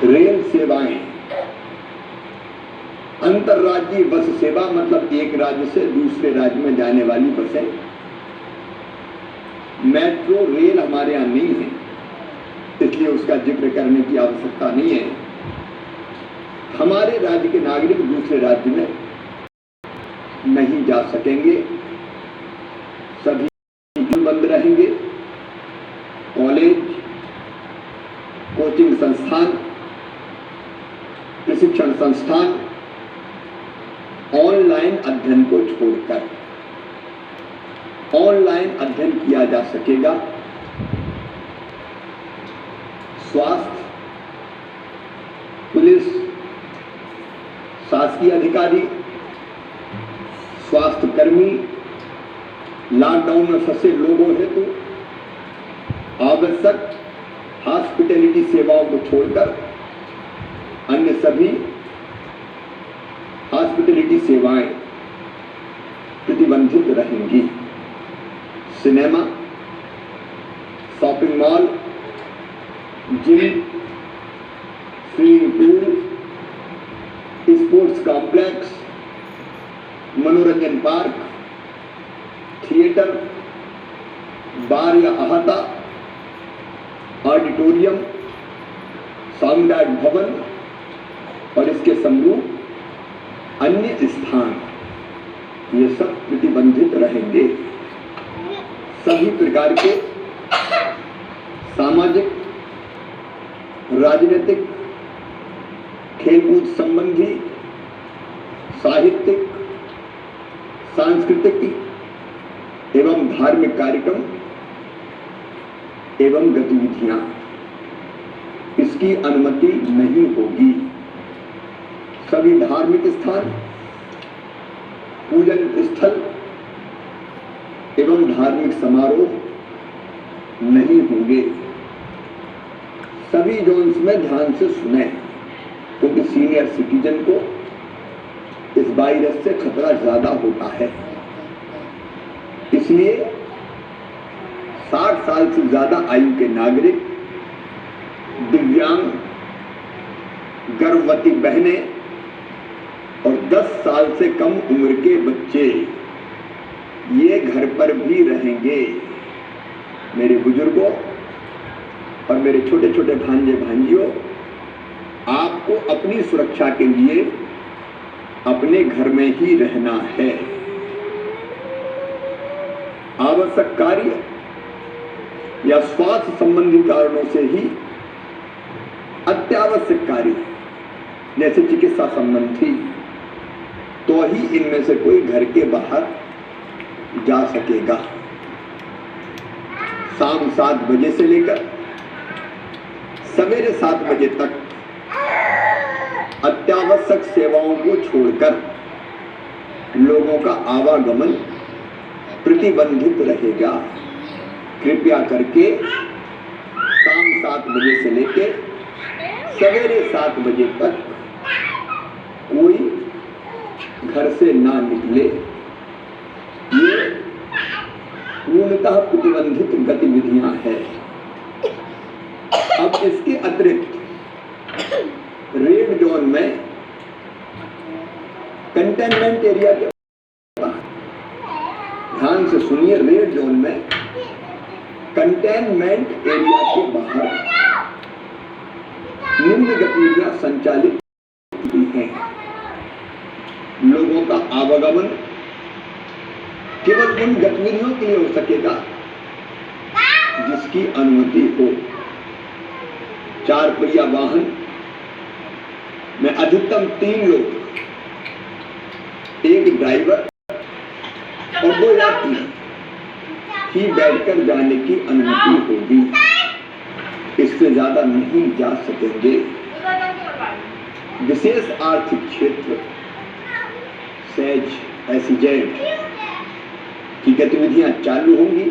Rail सेवाएं, अंतरराज्यीय बस सेवा मतलब एक राज्य से दूसरे राज्य में जाने वाली बसें। मेट्रो रेल हमारे यहां नहीं है, इसलिए उसका जिक्र करने की आवश्यकता नहीं है। हमारे राज्य के नागरिक दूसरे राज्य में नहीं जा सकेंगे, सभी स्कूल बंद रहेंगे, कॉलेज, कोचिंग संस्थान, प्रशिक्षण संस्थान ऑनलाइन अध्ययन को छोड़कर ऑनलाइन अध्ययन किया जा सकेगा। स्वास्थ्य, पुलिस, शासकीय अधिकारी, स्वास्थ्य कर्मी, लॉकडाउन में फंसे लोगों हेतु आवश्यक हॉस्पिटैलिटी सेवाओं को छोड़कर अन्य सभी हॉस्पिटैलिटी सेवाएं प्रतिबंधित रहेंगी। Cinema, shopping mall, gym, swimming pool, sports complex, मनोरंजन पार्क, थिएटर, बार या अहाता, ऑडिटोरियम, सामुदायिक भवन और इसके समरूप अन्य स्थान, ये सब प्रतिबंधित रहेंगे। सभी प्रकार के सामाजिक, राजनीतिक, खेलकूद संबंधी, साहित्यिक, सांस्कृतिक एवं धार्मिक कार्यक्रम एवं गतिविधियां, इसकी अनुमति नहीं होगी। सभी धार्मिक स्थान, पूजन स्थल एवं धार्मिक समारोह नहीं होंगे। सभी जोन्स में ध्यान से सुने, क्योंकि सीनियर सिटीजन को इस वायरस से खतरा ज्यादा होता है। इसलिए 60 साल से ज्यादा आयु के नागरिक, दिव्यांग, गर्भवती बहनें और 10 साल से कम उम्र के बच्चे ये घर पर भी रहेंगे। मेरे बुजुर्गों और मेरे छोटे छोटे भांजे भांजियों, आपको अपनी सुरक्षा के लिए अपने घर में ही रहना है। आवश्यक कार्य या स्वास्थ्य संबंधी कारणों से ही अत्यावश्यक कार्य जैसे चिकित्सा संबंधी, तो ही इनमें से कोई घर के बाहर जा सकेगा। शाम 7 बजे से लेकर सवेरे 7 बजे तक अत्यावश्यक सेवाओं को छोड़कर लोगों का आवागमन प्रतिबंधित रहेगा। कृपया करके शाम 7 बजे से लेकर सवेरे 7 बजे तक कोई घर से ना निकले। ये पूर्णतः प्रतिबंधित गतिविधियां हैं। अब इसके अतिरिक्त रेड जोन में कंटेनमेंट एरिया के बाहर, ध्यान से सुनिए, रेड जोन में कंटेनमेंट एरिया के बाहर निम्न गतिविधियां संचालित की हैं। लोगों का आवागमन केवल उन गतिविधियों के लिए हो सकेगा जिसकी अनुमति हो। 4 पहिया वाहन में अधिकतम 3 लोग, 1 ड्राइवर और 2 यात्री ही बैठकर जाने की अनुमति होगी। इससे ज्यादा नहीं जा सकेंगे। विशेष आर्थिक क्षेत्र सेज SEZ की गतिविधियां चालू होंगी।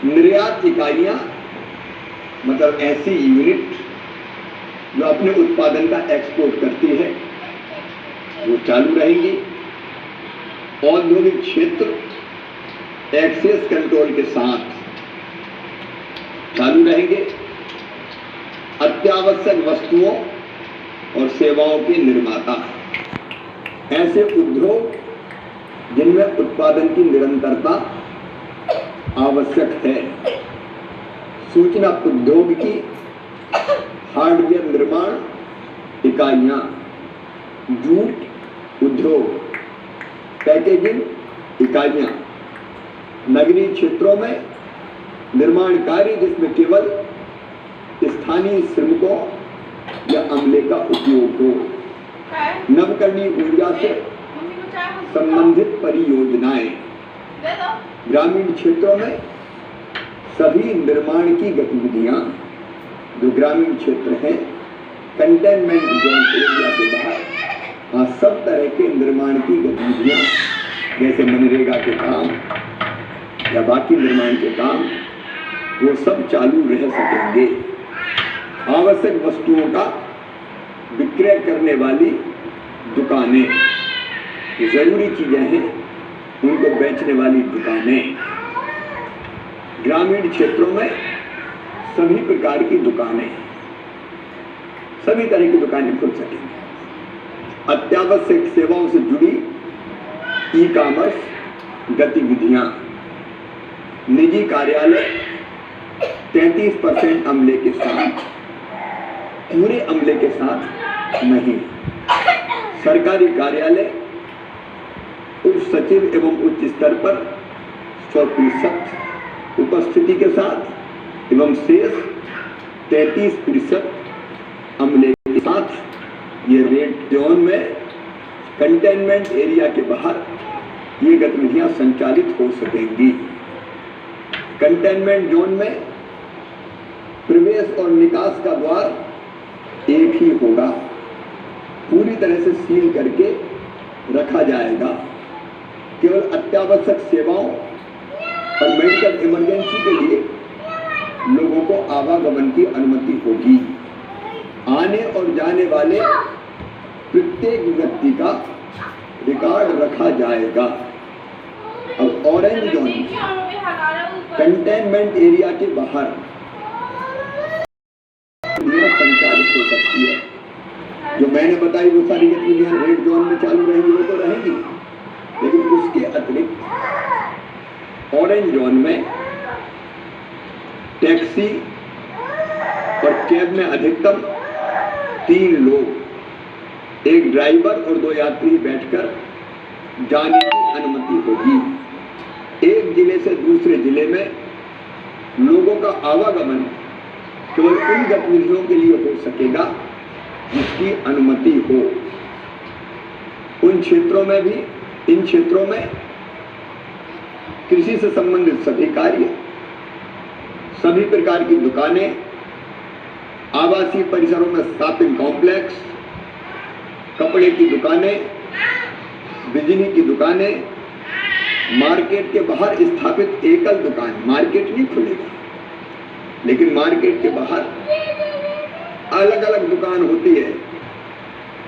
निर्यात इकाइयां मतलब ऐसी यूनिट जो अपने उत्पादन का एक्सपोर्ट करती है वो चालू रहेंगी। औद्योगिक क्षेत्र एक्सेस कंट्रोल के साथ चालू रहेंगे। अत्यावश्यक वस्तुओं और सेवाओं के निर्माता। ऐसे उद्योग जिनमें उत्पादन की निरंतरता आवश्यक है। सूचना प्रौद्योगिकी, हार्डवेयर निर्माण इकाइयां, जूट उद्योग, पैकेजिंग इकाइयां, नगरीय क्षेत्रों में निर्माण कार्य जिसमें केवल स्थानीय श्रमिकों या अमले का उपयोग हो, नवकरणीय ऊर्जा से संबंधित परियोजनाएं, ग्रामीण क्षेत्रों में सभी निर्माण की गतिविधियां जो ग्रामीण क्षेत्र हैं, कंटेनमेंट जोन एरिया के बाहर, वहाँ सब तरह के निर्माण की गतिविधियां जैसे मनरेगा के काम या बाकी निर्माण के काम वो सब चालू रह सकेंगे। आवश्यक वस्तुओं का विक्रय करने वाली दुकानें, ये जरूरी चीजें हैं, उनको बेचने वाली दुकानें, ग्रामीण क्षेत्रों में सभी प्रकार की दुकानें, सभी तरह की दुकानें खुल सकेंगी। अत्यावश्यक सेवाओं से जुड़ी ई कॉमर्स गतिविधियां, निजी कार्यालय 33% अमले के साथ, पूरे अमले के साथ नहीं, सरकारी कार्यालय उप सचिव एवं उच्च स्तर पर 100% उपस्थिति के साथ एवं शेष 33% अमले के साथ ये रेड जोन में कंटेनमेंट एरिया के बाहर ये गतिविधियां संचालित हो सकेंगी। कंटेनमेंट जोन में प्रवेश और निकास का द्वार एक ही होगा, पूरी तरह से सील करके रखा जाएगा। केवल अत्यावश्यक सेवाओं और मेडिकल इमरजेंसी के लिए लोगों को आवागमन की अनुमति होगी। आने और जाने वाले प्रत्येक व्यक्ति का रिकॉर्ड रखा जाएगा। अब ऑरेंज जोन कंटेनमेंट एरिया के बाहर संचालित हो सकती है। जो मैंने बताई वो सारी गतिविधियां रेड जोन में चालू रहेंगी, वो तो रहेंगी, लेकिन उसके अतिरिक्त ऑरेंज जोन में टैक्सी और कैब में अधिकतम 3 लोग, एक ड्राइवर और 2 यात्री बैठकर जाने की अनुमति होगी। एक जिले से दूसरे जिले में लोगों का आवागमन केवल उन गतिविधियों के लिए हो सकेगा जिसकी अनुमति हो। उन क्षेत्रों में भी, इन क्षेत्रों में कृषि से संबंधित सभी कार्य, सभी प्रकार की दुकानें, आवासीय परिसरों में शॉपिंग कॉम्प्लेक्स, कपड़े की दुकानें, बिजली की दुकानें, मार्केट के बाहर स्थापित एकल दुकान, मार्केट नहीं खुलेगा, लेकिन मार्केट के बाहर अलग अलग दुकान होती है,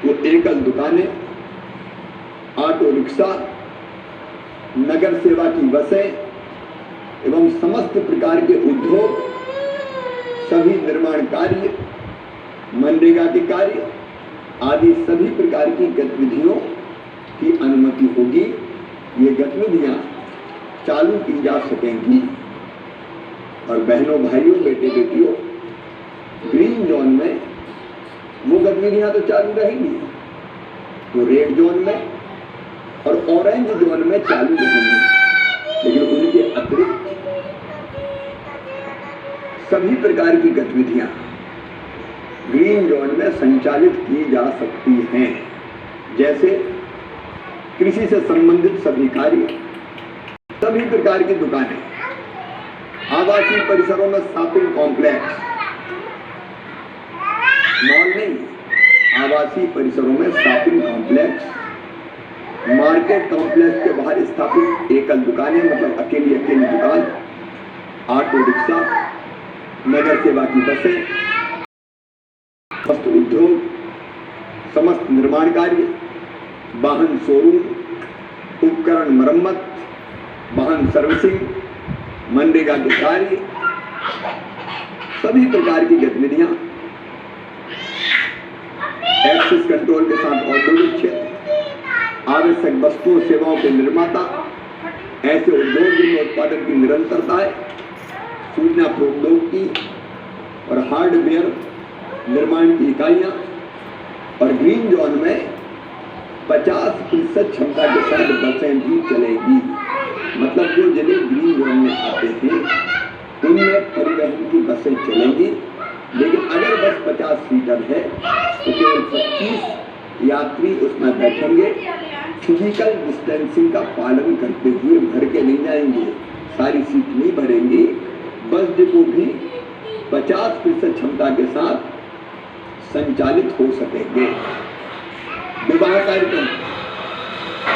वो एकल दुकानें, ऑटो रिक्शा, नगर सेवा की बसें एवं समस्त प्रकार के उद्योग, सभी निर्माण कार्य, मनरेगा के कार्य आदि सभी प्रकार की गतिविधियों की अनुमति होगी। ये गतिविधियां चालू की जा सकेंगी। और बहनों, भाइयों, बेटे बेटियों, ग्रीन जोन में वो गतिविधियां तो चालू रहेंगी जो रेड जोन में और ऑरेंज जोन में चालू रहेंगी, लेकिन उनके अतिरिक्त सभी प्रकार की गतिविधियां ग्रीन जोन में संचालित की जा सकती हैं। जैसे कृषि से संबंधित सभी कार्य, सभी प्रकार की दुकानें, आवासीय परिसरों में शॉपिंग कॉम्प्लेक्स, मॉल नहीं, आवासीय परिसरों में शॉपिंग कॉम्प्लेक्स, मार्केट कॉम्प्लेक्स के बाहर स्थापित एकल दुकानें, मतलब अकेली दुकान, ऑटो रिक्शा, नगर सेवा की बसें, वस्त्र उद्योग, समस्त निर्माण कार्य, वाहन शोरूम, उपकरण मरम्मत, वाहन सर्विसिंग, मनरेगा के कार्य, सभी प्रकार की गतिविधियां एक्सेस कंट्रोल के साथ औद्योगिक क्षेत्र, आवश्यक वस्तुओं सेवाओं के निर्माता, ऐसे उद्योग जिनमें उत्पादन की निरंतरता है, सूचना प्रौद्योगिकी और हार्डवेयर निर्माण की इकाइयां, और ग्रीन जोन में 50% क्षमता के साथ बसें भी चलेगी। मतलब जो जिले ग्रीन जोन में आते हैं उनमें परिवहन की बसें चलेंगी, लेकिन अगर बस 50 सीटर है तो केवल 25 यात्री उसमें बैठेंगे। फिजिकल डिस्टेंसिंग का पालन करते हुए भर के नहीं जाएंगे, सारी सीट नहीं भरेंगी। बस डिपो भी 50% क्षमता के साथ संचालित हो सकेंगे। विवाह कार्यक्रम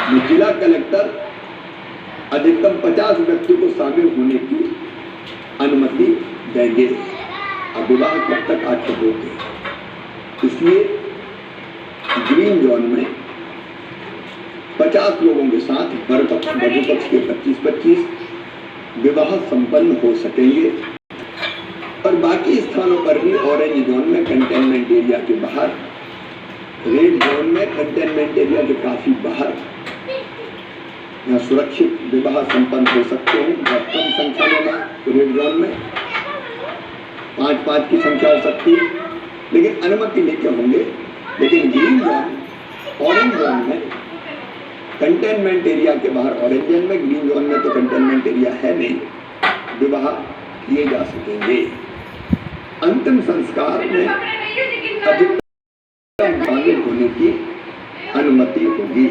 में जिला कलेक्टर अधिकतम 50 व्यक्ति को शामिल होने की अनुमति देंगे। अब विवाह कब तक आखिर होंगे, इसलिए ग्रीन जोन में 50 लोगों के साथ वर पक्ष वधू पक्ष के 25-25 विवाह संपन्न हो सकेंगे। और बाकी स्थानों पर भी ऑरेंज जोन में कंटेनमेंट एरिया के बाहर, रेड जोन में कंटेनमेंट एरिया के काफी बाहर यहाँ सुरक्षित विवाह संपन्न हो सकते हैं। बहुत कम संख्या में रेड जोन में 5-5 की संख्या हो सकती है, लेकिन अनुमति लेके होंगे। लेकिन ग्रीन जोन, ऑरेंज जोन में कंटेनमेंट एरिया के बाहर, ऑरेंज जोन में, ग्रीन जोन में तो कंटेनमेंट एरिया है नहीं, विवाह किए जा सकेंगे। अंतिम संस्कार में अधिकतम शामिल होने की अनुमति होगी।